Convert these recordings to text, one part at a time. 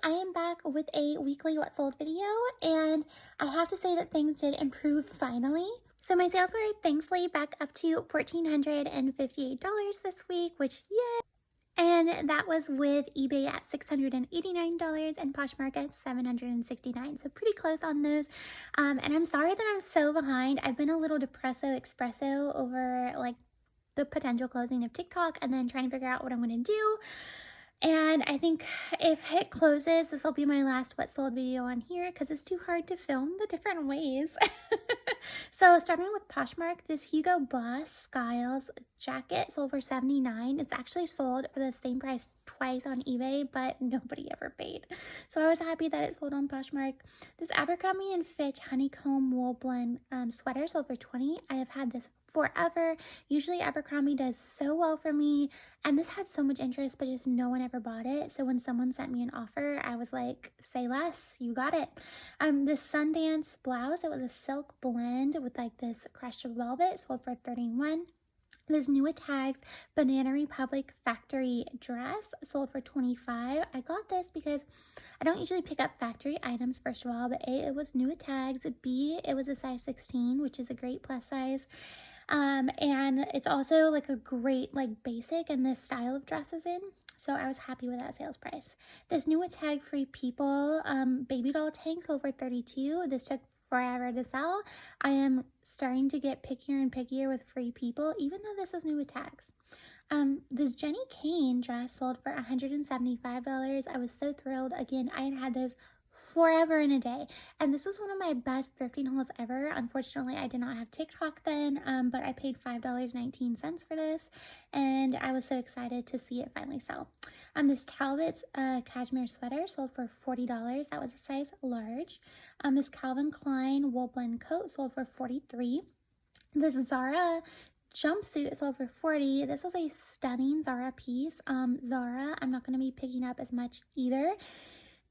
I am back with a weekly what sold video, and I have to say that things did improve finally. So my sales were thankfully back up to $1,458 this week, which yay! And that was with eBay at $689 and Poshmark at $769. So pretty close on those. And I'm sorry that I'm so behind. I've been a little depresso espresso over like the potential closing of TikTok and then trying to figure out what I'm going to do. And I think if it closes, this will be my last what sold video on here because it's too hard to film the different ways. So starting with Poshmark, this Hugo Boss Styles jacket sold for $79. It's actually sold for the same price twice on eBay, but nobody ever paid. So I was happy that it sold on Poshmark. This Abercrombie & Fitch honeycomb wool blend sweater sold for $20. I have had this forever. Usually Abercrombie does so well for me, and this had so much interest, but just no one ever bought it. So when someone sent me an offer, I was like, say less, you got it. This Sundance blouse, it was a silk blend with like this crushed velvet, sold for $31. This New Tags Banana Republic factory dress sold for $25. I got this because I don't usually pick up factory items, first of all, but A, it was New Tags, B, it was a size 16, which is a great plus size. And it's also like a great like basic and this style of dresses in. So I was happy with that sales price. This New Tag Free People baby doll tank sold for $32. This took forever to sell. I am starting to get pickier and pickier with Free People, even though this is new with tags. This Jenny Kane dress sold for $175. I was so thrilled. Again, I had this forever and a day, and this was one of my best thrifting hauls ever. Unfortunately, I did not have TikTok then, but I paid $5.19 for this, and I was so excited to see it finally sell. This Talbot's cashmere sweater sold for $40. That was a size large. This Calvin Klein wool blend coat sold for $43. This Zara jumpsuit sold for $40. This was a stunning Zara piece. Zara, I'm not going to be picking up as much either,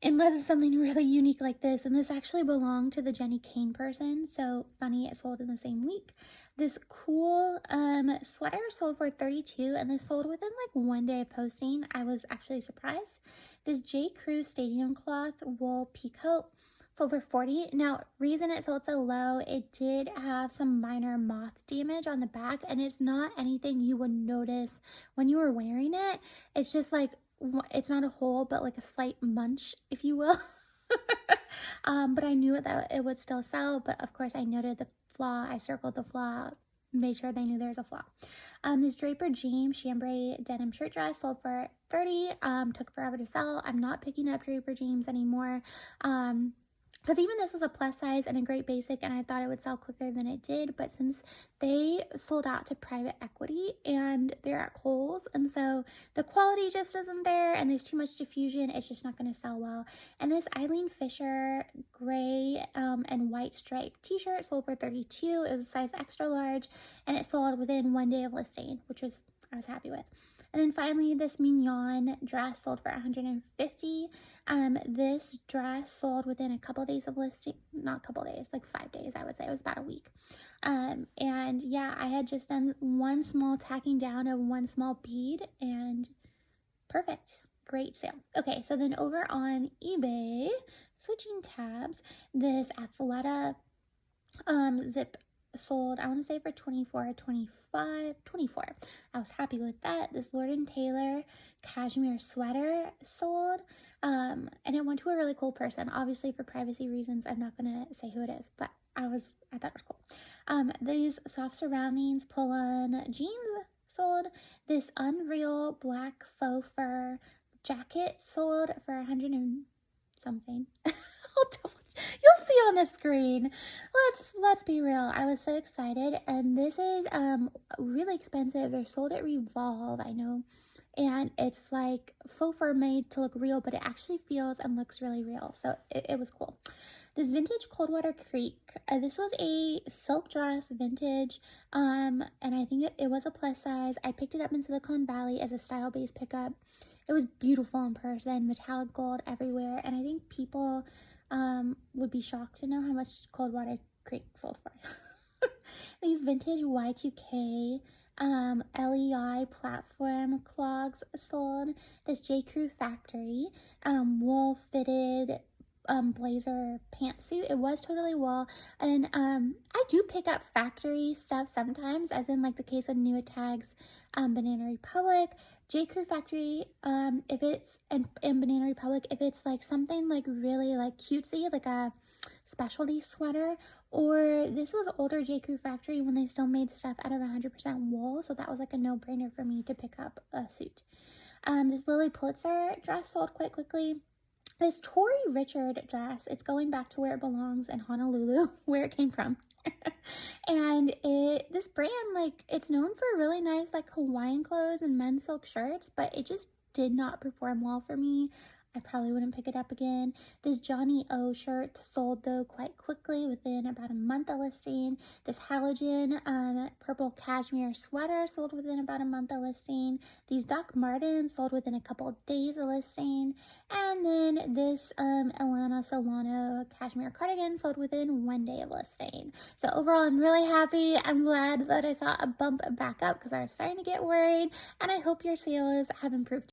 unless it's something really unique like this. And this actually belonged to the Jenny Kane person. So funny, it sold in the same week. This cool sweater sold for $32, and this sold within like one day of posting. I was actually surprised. This J. Crew Stadium Cloth wool peacoat sold for $40. Now, reason it sold so low, it did have some minor moth damage on the back, and it's not anything you would notice when you were wearing it. It's just like, it's not a hole, but like a slight munch, if you will. But I knew that it would still sell, but of course I noted the flaw. I circled the flaw, made sure they knew there was a flaw. This Draper James chambray denim shirt dress sold for $30. Took forever to sell. I'm not picking up Draper James anymore. Because even this was a plus size and a great basic, and I thought it would sell quicker than it did, but since they sold out to private equity and they're at Kohl's, and so the quality just isn't there and there's too much diffusion, it's just not going to sell well. And this Eileen Fisher gray and white striped t-shirt sold for $32. It was a size extra large, and it sold within one day of listing, which I was happy with. And then finally, this Mignon dress sold for $150. This dress sold within a couple days of listing, not a couple days, like 5 days, I would say. It was about a week. And yeah, I had just done one small tacking down of one small bead, and perfect. Great sale. Okay, so then over on eBay, switching tabs, this Athleta zip sold, I want to say for $24. I was happy with that. This Lord & Taylor cashmere sweater sold, and it went to a really cool person. Obviously, for privacy reasons, I'm not going to say who it is, but I thought it was cool. These soft surroundings pull-on jeans sold. This Unreal black faux fur jacket sold for $100 and something. You'll see on the screen. Let's be real. I was so excited, and this is really expensive. They're sold at Revolve, I know, and it's like faux fur made to look real, but it actually feels and looks really real. So it was cool. This vintage Coldwater Creek. This was a silk dress, vintage, and I think it was a plus size. I picked it up in Silicon Valley as a style-based pickup. It was beautiful in person, metallic gold everywhere, and I think people would be shocked to know how much Coldwater Creek sold for. These vintage Y2K LEI platform clogs sold. This J. Crew Factory wool fitted blazer pantsuit. It was totally wool. And I do pick up factory stuff sometimes, as in like the case of New Tags, Banana Republic, J. Crew Factory, if it's, and Banana Republic, if it's like something like really like cutesy, like a specialty sweater, or this was older J. Crew Factory when they still made stuff out of 100% wool, so that was like a no-brainer for me to pick up a suit. This Lily Pulitzer dress sold quite quickly. This Tori Richard dress, it's going back to where it belongs in Honolulu, where it came from. And this brand, like, it's known for really nice like Hawaiian clothes and men's silk shirts, but it just did not perform well for me. I probably wouldn't pick it up again. This Johnny O shirt sold though quite quickly within about a month of listing. This halogen purple cashmere sweater sold within about a month of listing. These Doc Martens sold within a couple of days of listing. And then this Elana Solano cashmere cardigan sold within 1 day of listing. So overall, I'm really happy. I'm glad that I saw a bump back up because I was starting to get worried. And I hope your sales have improved.